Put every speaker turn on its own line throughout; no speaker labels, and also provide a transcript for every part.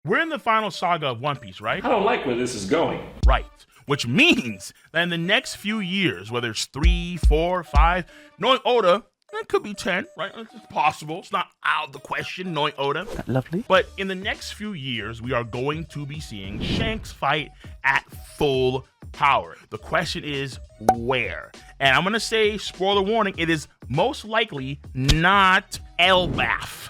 We're in the final saga of One Piece, right?
I don't like where this is going.
Right. Which means that in the next few years, whether it's 3, 4, 5, knowing Oda, it could be 10, right? It's possible. It's not out of the question, knowing Oda.
Lovely.
But in the next few years, we are going to be seeing Shanks fight at full power. The question is where? And I'm going to say, spoiler warning, it is most likely not Elbaf.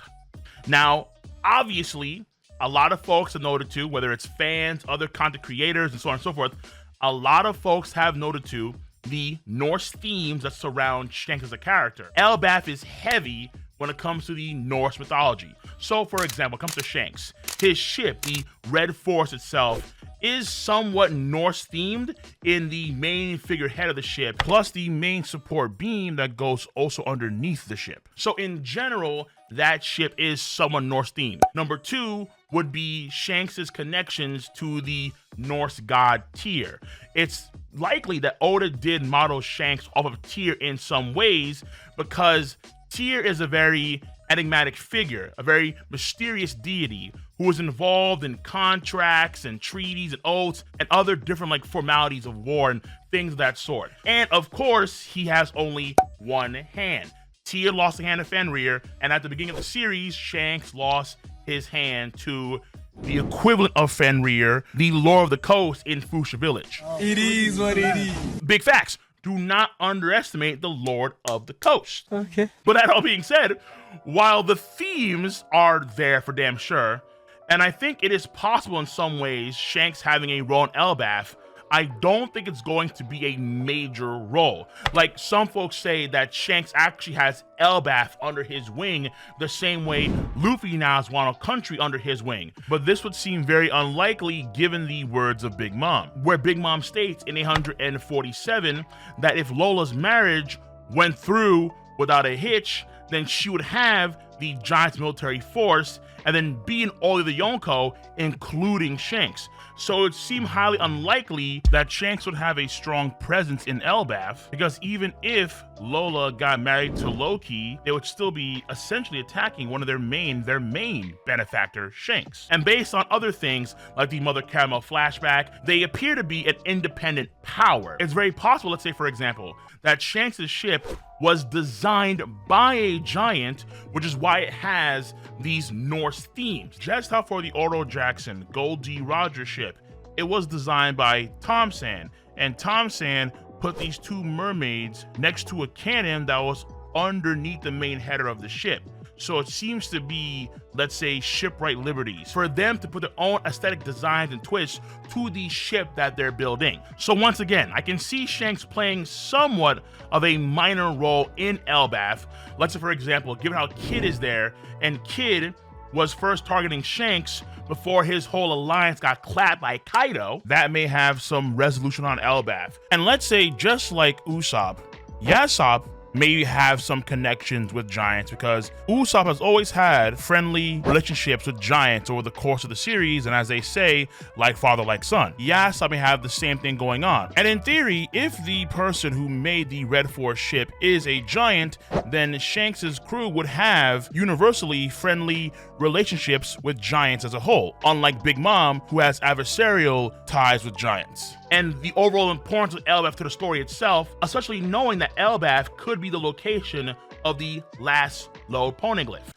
Now, obviously, a lot of folks have noted too, whether it's fans, other content creators, and so on and so forth, a lot of folks have noted too the Norse themes that surround Shanks as a character. Elbaf is heavy when it comes to the Norse mythology. So, for example, when it comes to Shanks, his ship, the Red Force itself, is somewhat Norse themed in the main figurehead of the ship, plus the main support beam that goes also underneath the ship. So in general, that ship is somewhat Norse themed. Number 2 would be Shanks's connections to the Norse god Tyr. It's likely that Oda did model Shanks off of Tyr in some ways because Tyr is a very enigmatic figure, a very mysterious deity who was involved in contracts and treaties and oaths and other different formalities of war and things of that sort. And of course, he has only one hand. Tyr lost a hand to Fenrir, and at the beginning of the series, Shanks lost his hand to the equivalent of Fenrir, the Lord of the Coast in Fuchsia Village.
It is what it is.
Big facts. Do not underestimate the Lord of the Coast.
Okay.
But that all being said, while the themes are there for damn sure, and I think it is possible in some ways Shanks having a role in Elbaf, I don't think it's going to be a major role. Like some folks say that Shanks actually has Elbaf under his wing the same way Luffy now has Wano Country under his wing. But this would seem very unlikely given the words of Big Mom, where Big Mom states in 147 that if Lola's marriage went through without a hitch, then she would have the Giants military force and then be in all of the Yonko, including Shanks. So it seemed highly unlikely that Shanks would have a strong presence in Elbaf, because even if Lola got married to Loki, they would still be essentially attacking one of their main benefactor, Shanks. And based on other things like the Mother Caramel flashback, they appear to be an independent power. It's very possible, let's say for example, that Shanks' ship was designed by a giant, which is why it has these Norse themes. Just how for the Oro Jackson Gold D. Rogers ship, it was designed by Tom Sand, and Tom Sand put these two mermaids next to a cannon that was underneath the main header of the ship. So it seems to be, let's say, shipwright liberties for them to put their own aesthetic designs and twists to the ship that they're building. So once again, I can see Shanks playing somewhat of a minor role in Elbaf. Let's say, for example, given how Kid is there, and Kid was first targeting Shanks before his whole alliance got clapped by Kaido, that may have some resolution on Elbaf. And let's say, just like Usopp, Yasopp maybe have some connections with giants, because Usopp has always had friendly relationships with giants over the course of the series, and as they say, like father, like son. Yasopp may have the same thing going on. And in theory, if the person who made the Red Force ship is a giant, then Shanks's crew would have universally friendly relationships with giants as a whole, unlike Big Mom, who has adversarial ties with giants. And the overall importance of Elbaf to the story itself, especially knowing that Elbaf could be the location of the last load poneglyph.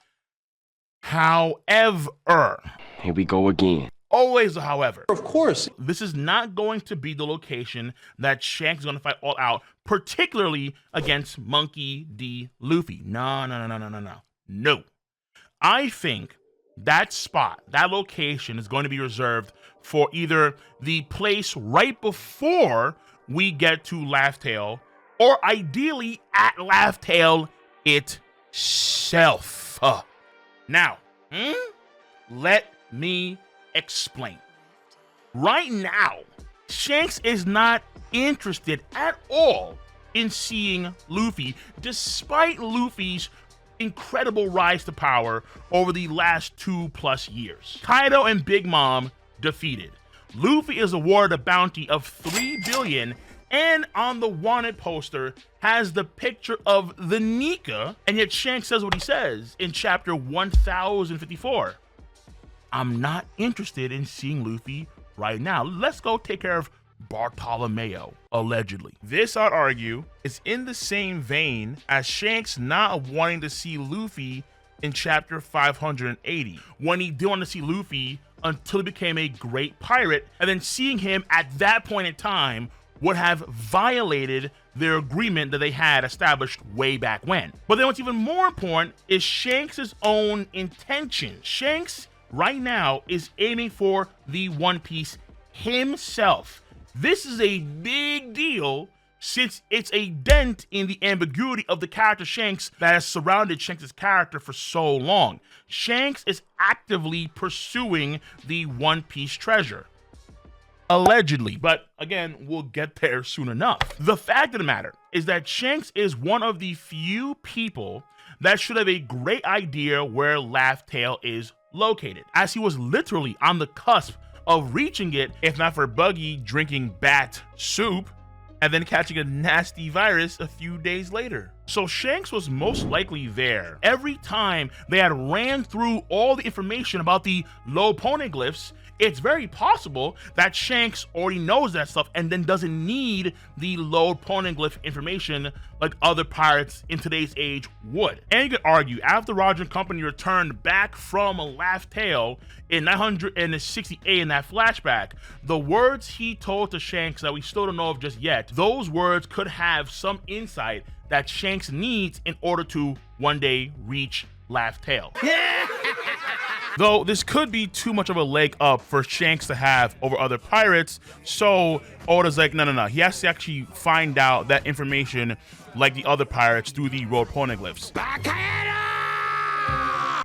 However,
Here we go again.
always a however,
Of course.
this is not going to be the location that Shanks is going to fight all out, particularly against Monkey D. Luffy. No. I think that spot, that location is going to be reserved for either the place right before we get to Laugh Tale, or ideally at Laugh Tale itself. Now, let me explain. Right now, Shanks is not interested at all in seeing Luffy, despite Luffy's incredible rise to power over the last 2+ years. Kaido and Big Mom defeated. Luffy is awarded a bounty of 3 billion, and on the wanted poster has the picture of the Nika, and yet Shanks says what he says in chapter 1054. I'm not interested in seeing Luffy right now. Let's go take care of Bartolomeo, allegedly. This, I'd argue, is in the same vein as Shanks not wanting to see Luffy in chapter 580, when he didn't want to see Luffy until he became a great pirate, and then seeing him at that point in time would have violated their agreement that they had established way back when. But then what's even more important is Shanks' own intention. Shanks right now is aiming for the One Piece himself. This is a big deal since it's a dent in the ambiguity of the character Shanks that has surrounded Shanks' character for so long. Shanks is actively pursuing the One Piece treasure. Allegedly, but again, we'll get there soon enough. The fact of the matter is that Shanks is one of the few people that should have a great idea where Laugh Tale is located, as he was literally on the cusp of reaching it, if not for Buggy drinking bat soup and then catching a nasty virus a few days later. So Shanks was most likely there every time they had ran through all the information about the low poneglyphs. It's very possible that Shanks already knows that stuff and then doesn't need the low poneglyph information like other pirates in today's age would. And you could argue, after Roger and company returned back from Laugh Tale in 968 in that flashback, the words he told to Shanks that we still don't know of just yet, those words could have some insight that Shanks needs in order to one day reach Laugh Tale. Though this could be too much of a leg up for Shanks to have over other pirates, so Oda's like, no. He has to actually find out that information like the other pirates through the road poneglyphs.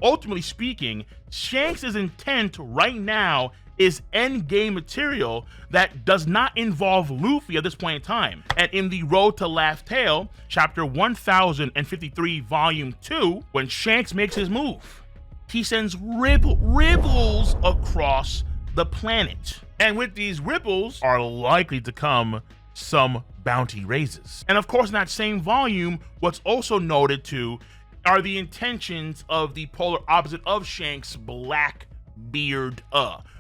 Ultimately speaking, Shanks' intent right now is endgame material that does not involve Luffy at this point in time. And in the Road to Laugh Tale, chapter 1053, volume 2, when Shanks makes his move, he sends ripples across the planet. And with these ripples are likely to come some bounty raises. And of course, in that same volume, what's also noted too are the intentions of the polar opposite of Shanks, Blackbeard.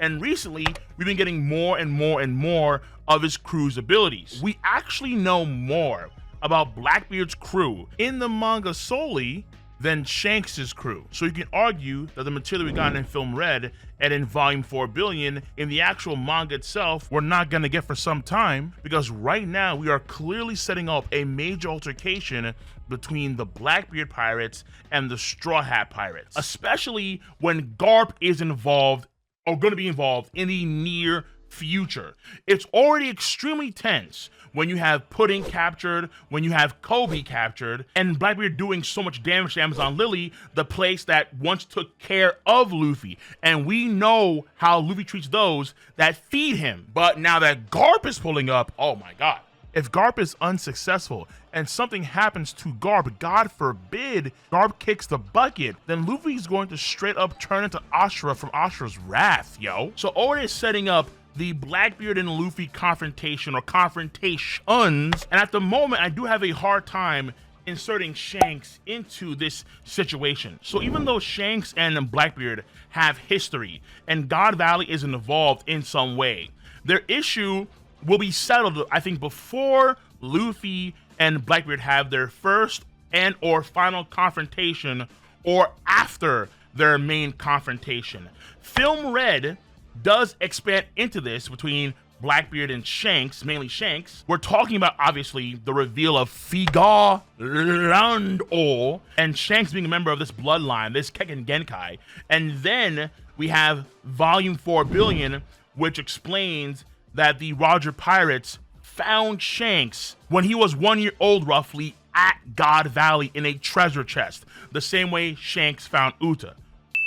And recently, we've been getting more and more of his crew's abilities. We actually know more about Blackbeard's crew in the manga solely than Shanks' crew. So you can argue that the material we got in Film Red and in Volume 4 Billion in the actual manga itself, we're not gonna get for some time, because right now we are clearly setting up a major altercation between the Blackbeard pirates and the Straw Hat pirates, especially when Garp is involved or gonna be involved in the near future. It's already extremely tense when you have Pudding captured, when you have Kobe captured, and Blackbeard doing so much damage to Amazon Lily, the place that once took care of Luffy. And we know how Luffy treats those that feed him. But now that Garp is pulling up, oh my god. If Garp is unsuccessful and something happens to Garp, God forbid, Garp kicks the bucket, then Luffy's going to straight up turn into Ashura from Ashura's wrath, yo. So Oda is setting up the Blackbeard and Luffy confrontation or confrontations, and at the moment I do have a hard time inserting Shanks into this situation. So even though Shanks and Blackbeard have history and God Valley is involved in some way, their issue will be settled, I think, before Luffy and Blackbeard have their first and or final confrontation, or after their main confrontation. Film Red does expand into this between Blackbeard and Shanks, mainly Shanks. We're talking about, obviously, the reveal of Figa Lando and Shanks being a member of this bloodline, this Kekken Genkai. And then we have Volume 4 Billion, which explains that the Roger Pirates found Shanks when he was 1 year old, roughly, at God Valley in a treasure chest, the same way Shanks found Uta.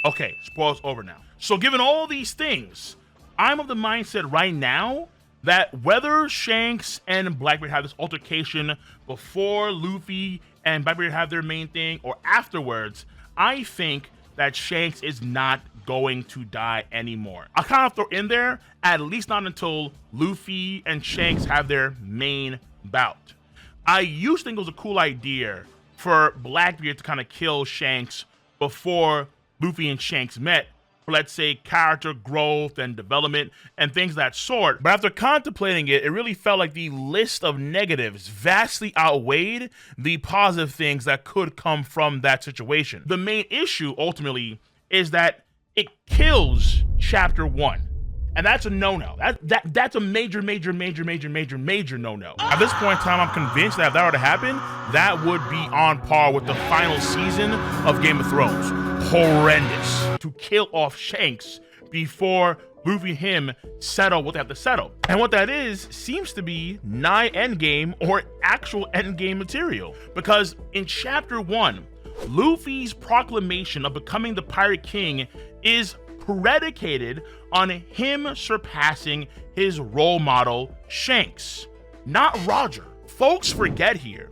Okay, spoilers over now. So given all these things, I'm of the mindset right now that whether Shanks and Blackbeard have this altercation before Luffy and Blackbeard have their main thing or afterwards, I think that Shanks is not going to die anymore. I'll kind of throw in there, at least not until Luffy and Shanks have their main bout. I used to think it was a cool idea for Blackbeard to kind of kill Shanks before Luffy and Shanks met, for, let's say, character growth and development and things of that sort. But after contemplating it, it really felt like the list of negatives vastly outweighed the positive things that could come from that situation. The main issue, ultimately, is that it kills chapter 1. And that's a no-no. That's a major no-no. At this point in time, I'm convinced that if that were to happen, that would be on par with the final season of Game of Thrones. Horrendous. To kill off Shanks before Luffy and him settle what they have to settle. And what that is seems to be nigh endgame or actual endgame material. Because in chapter 1, Luffy's proclamation of becoming the Pirate King is predicated on him surpassing his role model, Shanks, not Roger. Folks forget here,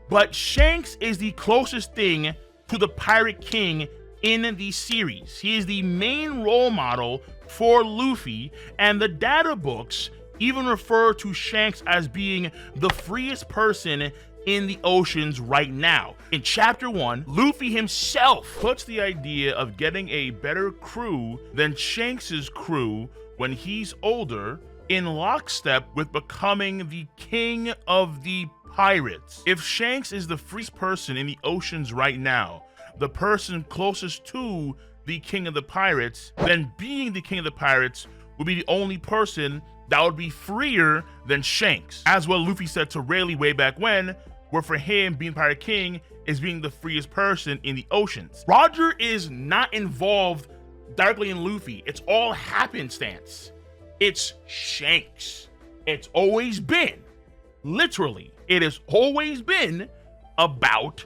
but Shanks is the closest thing to the Pirate King in the series. He is the main role model for Luffy, and the data books even refer to Shanks as being the freest person in the oceans right now. In chapter 1, Luffy himself puts the idea of getting a better crew than Shanks's crew when he's older in lockstep with becoming the king of the pirates. If Shanks is the freest person in the oceans right now, the person closest to the king of the pirates, then being the king of the pirates would be the only person that would be freer than Shanks. As what Luffy said to Rayleigh way back when, where for him, being Pirate King is being the freest person in the oceans. Roger is not involved directly in Luffy. It's all happenstance. It's Shanks. It's always been, literally, it has always been about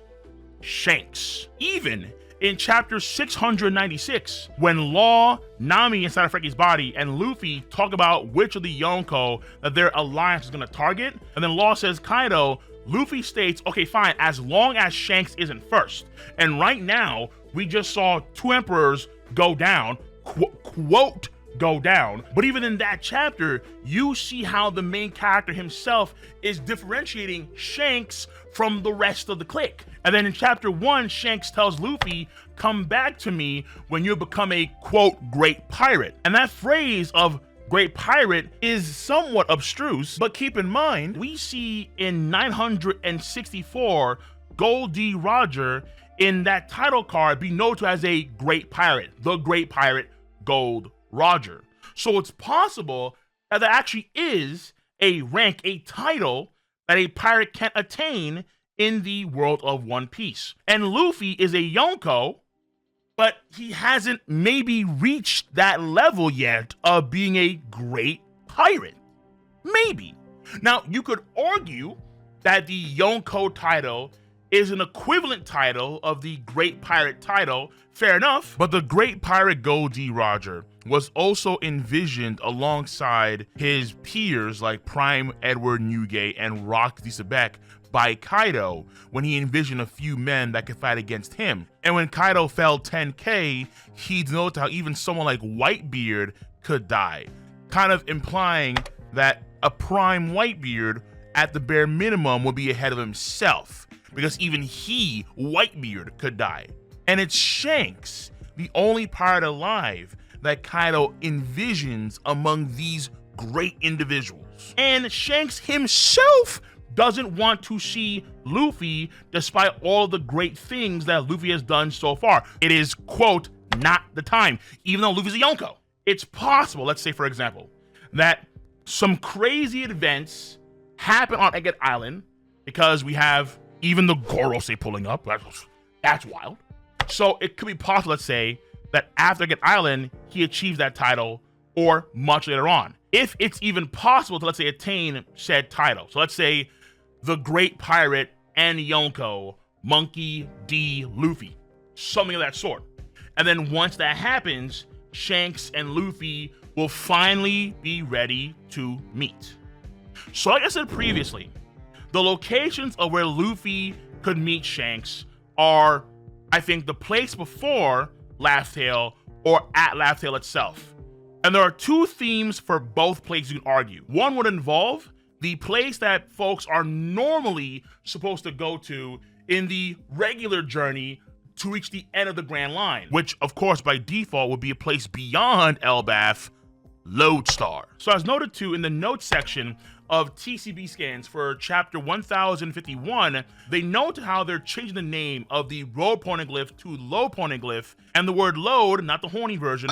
Shanks. Even in chapter 696, when Law, Nami inside of Frankie's body, and Luffy talk about which of the Yonko that their alliance is going to target, and then Law says Kaido, Luffy states, okay, fine, as long as Shanks isn't first. And right now, we just saw 2 emperors go down, quote, go down. But even in that chapter, you see how the main character himself is differentiating Shanks from the rest of the clique. And then in chapter 1, Shanks tells Luffy, come back to me when you become a, quote, great pirate. And that phrase of great pirate is somewhat abstruse, but keep in mind, we see in 964, Gold D. Roger in that title card be noted as a great pirate, the great pirate Gold Roger. So it's possible that there actually is a rank, a title that a pirate can attain in the world of One Piece. And Luffy is a Yonko, but he hasn't maybe reached that level yet of being a great pirate. Maybe. Now, you could argue that the Yonko title is an equivalent title of the Great Pirate title. Fair enough. But the Great Pirate Gold D. Roger was also envisioned alongside his peers like Prime Edward Newgate and Rock D. Sebek by Kaido when he envisioned a few men that could fight against him. And when Kaido fell 10k, he noted how even someone like Whitebeard could die, kind of implying that a prime Whitebeard at the bare minimum would be ahead of himself, because even he, Whitebeard, could die. And it's Shanks, the only pirate alive that Kaido envisions among these great individuals. And Shanks himself doesn't want to see Luffy despite all the great things that Luffy has done so far. It is, quote, not the time, even though Luffy's a Yonko. It's possible, let's say for example, that some crazy events happen on Egghead Island because we have even the Gorosei pulling up. That's wild. So it could be possible, let's say, that after Egghead Island, he achieves that title or much later on. If it's even possible to, let's say, attain said title. So let's say the Great Pirate and Yonko, Monkey D. Luffy, something of that sort. And then once that happens, Shanks and Luffy will finally be ready to meet. So like I said previously, the locations of where Luffy could meet Shanks are, I think, the place before Laugh Tale or at Laugh Tale itself. And there are 2 themes for both places you can argue. One would involve the place that folks are normally supposed to go to in the regular journey to reach the end of the Grand Line, which of course by default would be a place beyond Elbaf, Lodestar. So as noted too in the notes section of TCB scans for chapter 1051, they note how they're changing the name of the road poneglyph to low poneglyph, and the word load, not the horny version,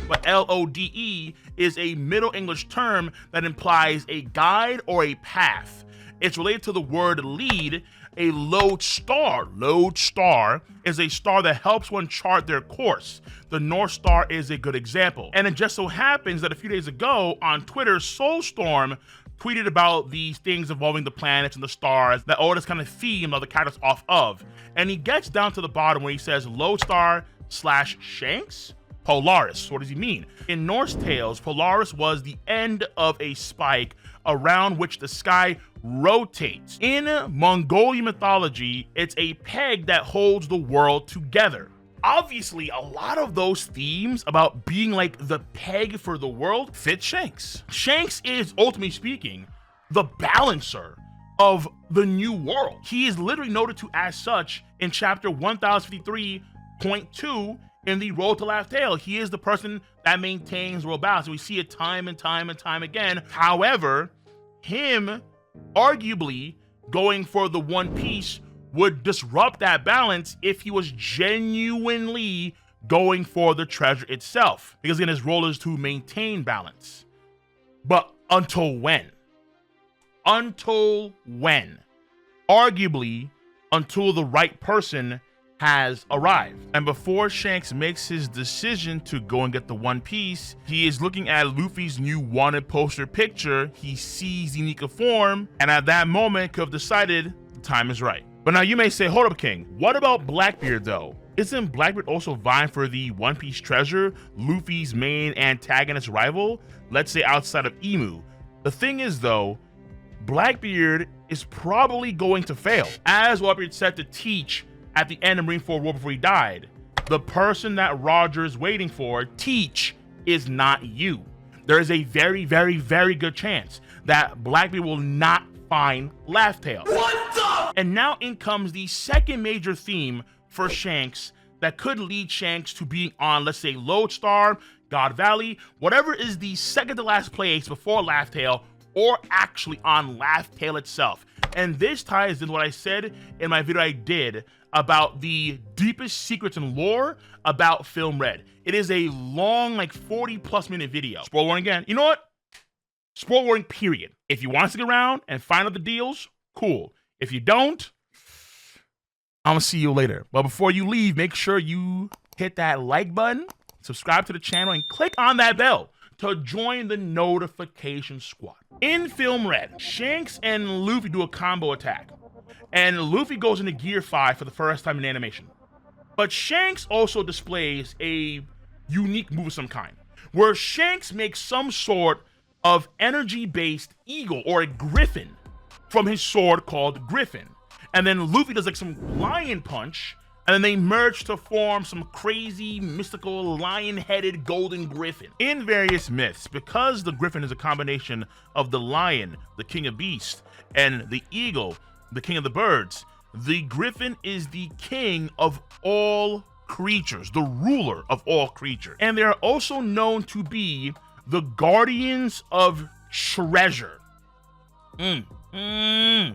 but L-O-D-E, is a Middle English term that implies a guide or a path. It's related to the word lead, a lodestar. Lodestar is a star that helps one chart their course. The North Star is a good example. And it just so happens that a few days ago on Twitter, Soulstorm tweeted about these things involving the planets and the stars that all this kind of theme of the characters off of. And he gets down to the bottom where he says Lodestar / Shanks? Polaris. What does he mean? In Norse tales, Polaris was the end of a spike around which the sky rotates. In Mongolian mythology, it's a peg that holds the world together. Obviously, a lot of those themes about being like the peg for the world fit Shanks. Shanks is, ultimately speaking, the balancer of the new world. He is literally noted to as such in chapter 1053.2 in the Road to Laugh Tale. He is the person that maintains world balance. We see it time and time and time again. However, him arguably going for the One Piece would disrupt that balance if he was genuinely going for the treasure itself. Because again, his role is to maintain balance. But until when? Until when? Arguably, until the right person has arrived. And before Shanks makes his decision to go and get the One Piece, he is looking at Luffy's new wanted poster picture. He sees the Nika form, and at that moment could have decided the time is right. But now you may say, hold up, King, what about Blackbeard though? Isn't Blackbeard also vying for the One Piece treasure, Luffy's main antagonist rival? Let's say outside of Emu. The thing is though, Blackbeard is probably going to fail. As Blackbeard said to Teach at the end of Marineford War before he died, the person that Roger is waiting for, Teach, is not you. There is a very, very, very good chance that Blackbeard will not find Laugh Tale. What the? And now in comes the second major theme for Shanks that could lead Shanks to being on, let's say, Lodestar, God Valley, whatever is the second to last place before Laugh Tale, or actually on Laugh Tale itself. And this ties in what I said in my video I did about the deepest secrets and lore about Film Red. It is a long, like 40+ minute video. Spoiler warning again. You know what? Spoiler warning, period. If you want to stick around and find out the deals, cool. If you don't, I'm gonna see you later. But before you leave, make sure you hit that like button, subscribe to the channel, and click on that bell to join the notification squad. In Film Red, Shanks and Luffy do a combo attack, and Luffy goes into Gear 5 for the first time in animation. But Shanks also displays a unique move of some kind, where Shanks makes some sort of energy-based eagle or a griffin from his sword called Griffin. And then Luffy does like some lion punch, and then they merge to form some crazy, mystical, lion-headed golden griffin. In various myths, because the griffin is a combination of the lion, the king of beasts, and the eagle, the king of the birds, the griffin is the king of all creatures, the ruler of all creatures. And they are also known to be the guardians of treasure. They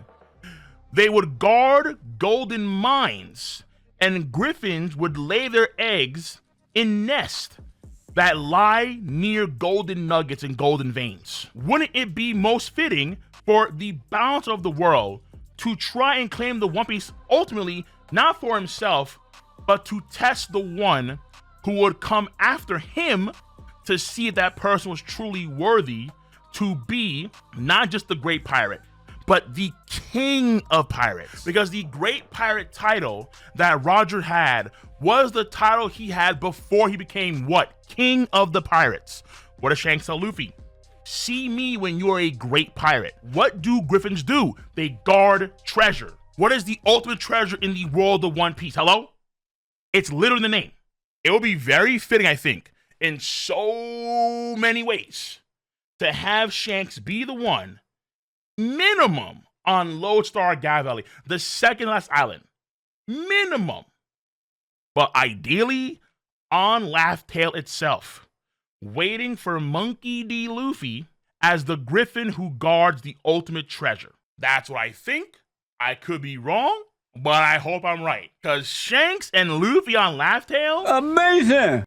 would guard golden mines, and griffins would lay their eggs in nests that lie near golden nuggets and golden veins. Wouldn't it be most fitting for the balance of the world to try and claim the One Piece, ultimately not for himself, but to test the one who would come after him to see if that person was truly worthy to be not just the great pirate, but the king of pirates? Because the great pirate title that Roger had was the title he had before he became what? King of the pirates. What does Shanks tell Luffy? See me when you are a great pirate. What do griffins do? They guard treasure. What is the ultimate treasure in the world of One Piece? Hello? It's literally the name. It will be very fitting, I think, in so many ways, to have Shanks be the one, minimum, on Lodestar God Valley, the second last island. minimum. But ideally, on Laugh Tale itself, waiting for Monkey D. Luffy as the griffin who guards the ultimate treasure. That's what I think. I could be wrong, but I hope I'm right. Because Shanks and Luffy on Laugh Tale,
amazing!